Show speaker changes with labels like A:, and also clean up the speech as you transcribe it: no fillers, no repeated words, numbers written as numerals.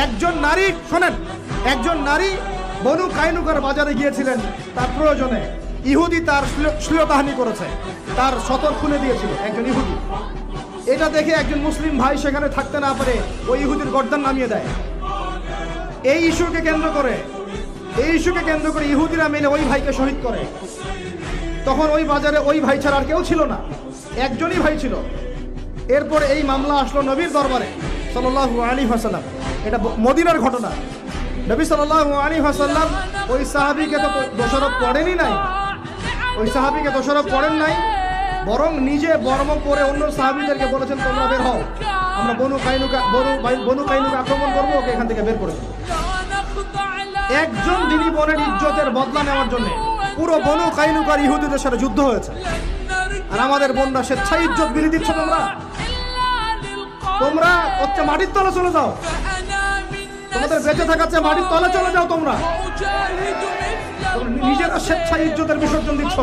A: একজন নারী, শোনেন, একজন নারী বনু কাইনুকার বাজারে গিয়েছিলেন তার প্রয়োজনে। ইহুদি তার শ্লীলতাহানি করেছে, তার সতর খুলে দিয়েছিল একজন ইহুদি। এটা দেখে একজন মুসলিম ভাই সেখানে থাকতে না পারে ওই ইহুদির গর্দান নামিয়ে দেয়। এই ইস্যুকে কেন্দ্র করে ইহুদিরা মিলে ওই ভাইকে শহীদ করে। তখন ওই বাজারে ওই ভাই ছাড়া আর কেউ ছিল না, একজনই ভাই ছিল। এরপরে এই মামলা আসলো নবীর দরবারে সাল্লাল্লাহু আলাইহি ওয়াসাল্লাম। এটা মদিনার ঘটনা। নবী সাল্লাল্লাহু আলাইহি ওয়াসাল্লাম ওই সাহাবীকে তো দোষারোপ করেনই নাই, বরং নিজে বর্ম করে অন্য সাহাবীদেরকে বলেছেন, তোমরা বের হও, আমরা বনু কাইনুকা আক্রমণ করবো, ওকে এখান থেকে বের করে দেবো। একজন দিনী বোনের ইজ্জতের বদলা নেওয়ার জন্য পুরো বনু কাইনুকার ইহুদিদের সাথে যুদ্ধ হয়েছে। আর আমাদের বোনরা স্বেচ্ছায় ইজ্জত বিলিয়ে দিচ্ছ। তোমরা হচ্ছে মাটির তলে চলে যাও, তোমাদের বেঁচে থাকার চেয়ে মাটির তলে চলে যাও। তোমরা নিজেরা স্বেচ্ছায় ইজ্জতের বিসর্জন দিচ্ছ।